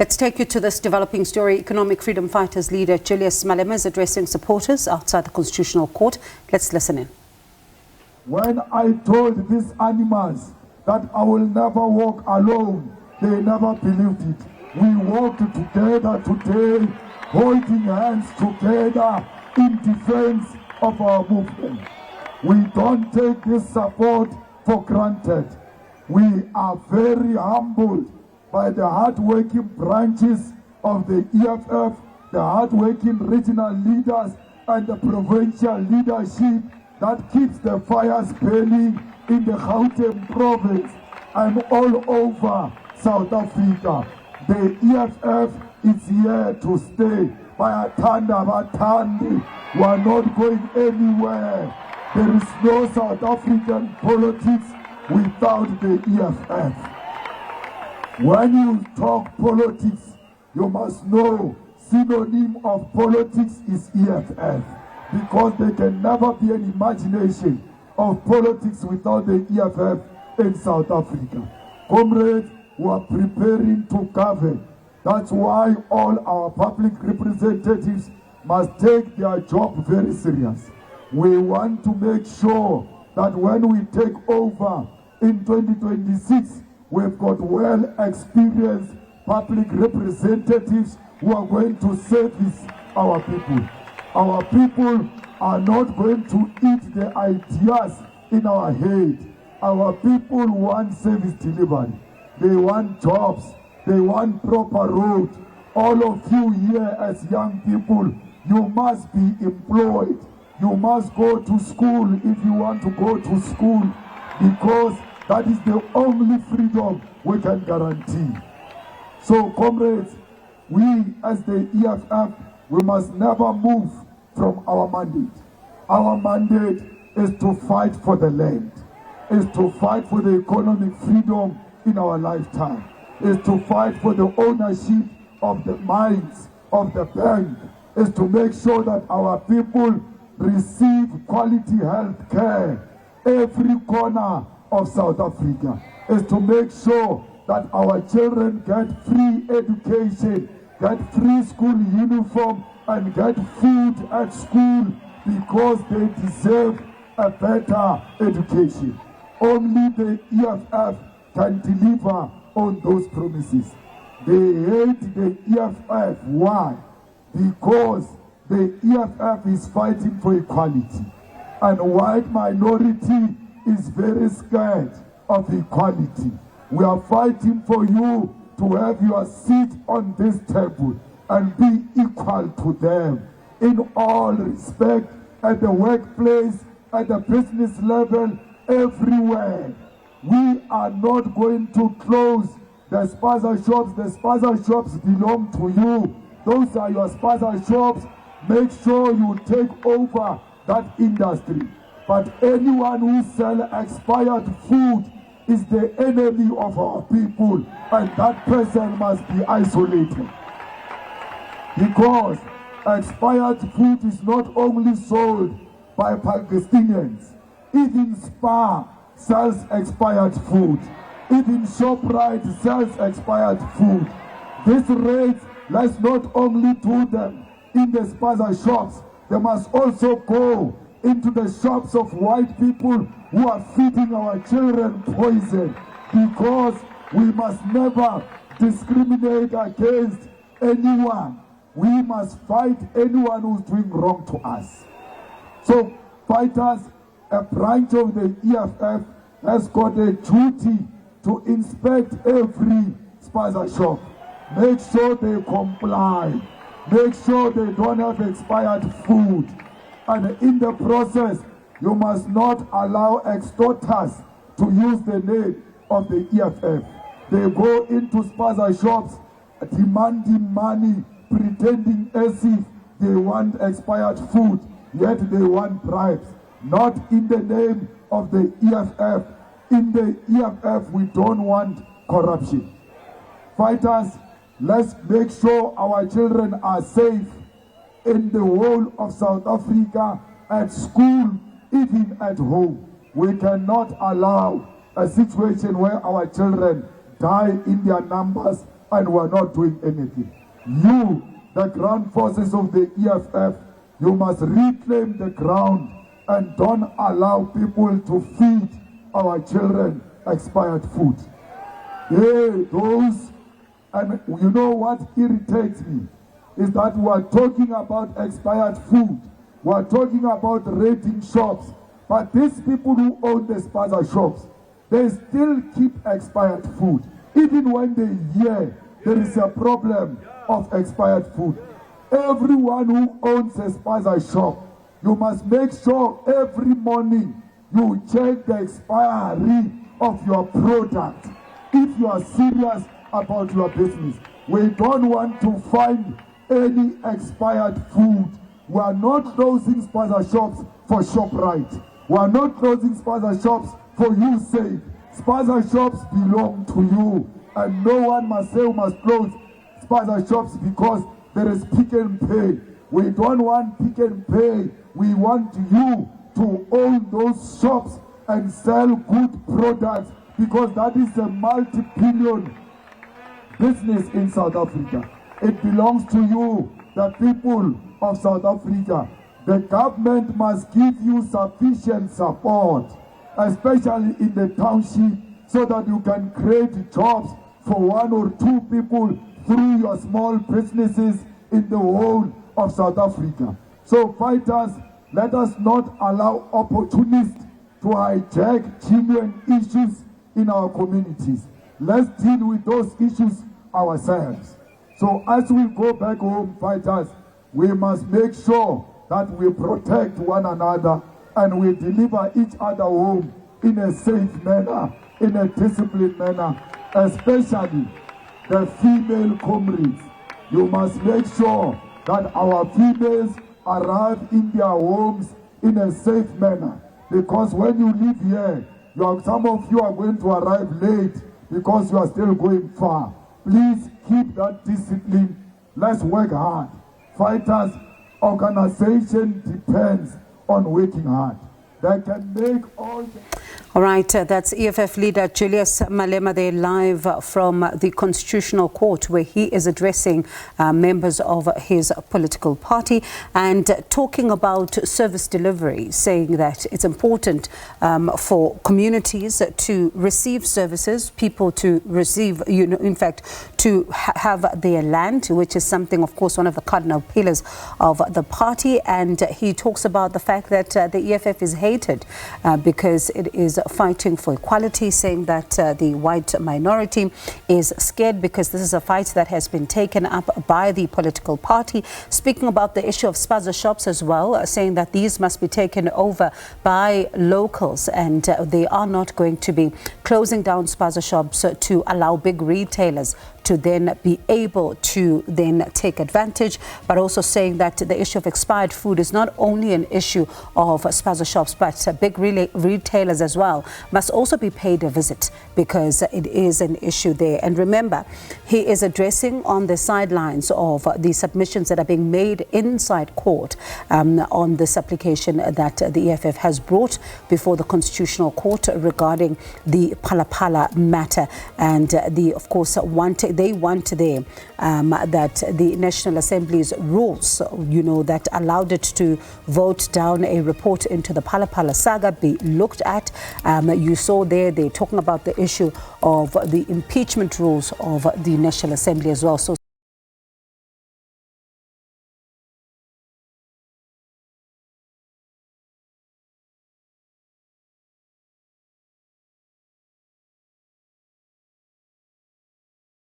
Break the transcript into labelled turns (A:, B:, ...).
A: Let's take you to this developing story. Economic Freedom Fighters leader Julius Malema is addressing supporters outside the Constitutional Court. Let's listen in.
B: When I told these animals that I will never walk alone, they never believed it. We walked together today, holding hands together in defense of our movement. We don't take this support for granted. We are very humbled by the hard-working branches of the EFF, the hard-working regional leaders and the provincial leadership that keeps the fires burning in the Gauteng province and all over South Africa. The EFF is here to stay. Bayathanda bathandi, we are not going anywhere. There is no South African politics without the EFF. When you talk politics, you must know synonym of politics is EFF, because there can never be an imagination of politics without the EFF in South Africa. Comrades, we are preparing to govern. That's why all our public representatives must take their job very serious. We want to make sure that when we take over in 2026, we've got well-experienced public representatives who are going to service our people. Our people are not going to eat the ideas in our head. Our people want service delivery. They want jobs. They want proper roads. All of you here as young people, you must be employed. You must go to school if you want to go to school, because that is the only freedom we can guarantee. So, comrades, we as the EFF, we must never move from our mandate. Our mandate is to fight for the land, is to fight for the economic freedom in our lifetime, is to fight for the ownership of the mines, of the bank, is to make sure that our people receive quality health care every corner of South Africa, is to make sure that our children get free education, get free school uniform, and get food at school, because they deserve a better education. Only the EFF can deliver on those promises. They hate the EFF. Why? Because the EFF is fighting for equality, and white minority is very scared of equality. We are fighting for you to have your seat on this table and be equal to them in all respect, at the workplace, at the business level, everywhere. We are not going to close the spaza shops. The spaza shops belong to you. Those are your spaza shops. Make sure you take over that industry. But anyone who sells expired food is the enemy of our people, and that person must be isolated. Because expired food is not only sold by Palestinians. Even Spar sells expired food. Even ShopRite sells expired food. These raids, let's not only do them in the spaza shops, they must also go into the shops of white people who are feeding our children poison, because we must never discriminate against anyone. We must fight anyone who's doing wrong to us. So, fighters, a branch of the EFF has got a duty to inspect every spaza shop. Make sure they comply. Make sure they don't have expired food. And in the process, you must not allow extorters to use the name of the EFF. They go into spaza shops demanding money, pretending as if they want expired food, yet they want bribes. Not in the name of the EFF. In the EFF, we don't want corruption. Fighters, let's make sure our children are safe in the whole of South Africa, at school, even at home. We cannot allow a situation where our children die in their numbers and we're not doing anything. You, the ground forces of the EFF, you must reclaim the ground and don't allow people to feed our children expired food. Yeah, those, and you know what irritates me is that we are talking about expired food. We are talking about raiding shops. But these people who own the spaza shops, they still keep expired food. Even when they hear there is a problem of expired food. Everyone who owns a spaza shop, you must make sure every morning you check the expiry of your product. If you are serious about your business, we don't want to find any expired food. We are not closing spaza shops for ShopRite. We are not closing spaza shops for USAID. Spaza shops belong to you, and no one must say we must close spaza shops because there is Pick and Pay. We don't want Pick and Pay. We want you to own those shops and sell good products, because that is a multi-billion business in South Africa. It belongs to you, the people of South Africa. The government must give you sufficient support, especially in the township, so that you can create jobs for 1 or 2 people through your small businesses in the whole of South Africa. So fighters, let us not allow opportunists to hijack genuine issues in our communities. Let's deal with those issues ourselves. So as we go back home, fighters, we must make sure that we protect one another and we deliver each other home in a safe manner, in a disciplined manner, especially the female comrades. You must make sure that our females arrive in their homes in a safe manner, because when you live here, some of you are going to arrive late because you are still going far. Please keep that discipline. Let's work hard. Fighters, organization depends on working hard. They can make all the...
A: All right, that's EFF leader Julius Malema there live from the Constitutional Court, where he is addressing members of his political party and talking about service delivery, saying that it's important for communities to receive services, people to receive, in fact, to have their land, which is something, of course, one of the cardinal pillars of the party. And he talks about the fact that the EFF is hated because it is fighting for equality, saying that the white minority is scared because this is a fight that has been taken up by the political party. Speaking about the issue of spaza shops as well, saying that these must be taken over by locals, and they are not going to be closing down spaza shops to allow big retailers to then be able to then take advantage, but also saying that the issue of expired food is not only an issue of spaza shops, but big retailers as well must also be paid a visit, because it is an issue there. And remember, he is addressing on the sidelines of the submissions that are being made inside court on this application that the EFF has brought before the Constitutional Court regarding the Phala matter, and of course they want there that the National Assembly's rules, that allowed it to vote down a report into the Phala saga be looked at. You saw there they're talking about the issue of the impeachment rules of the National Assembly as well. So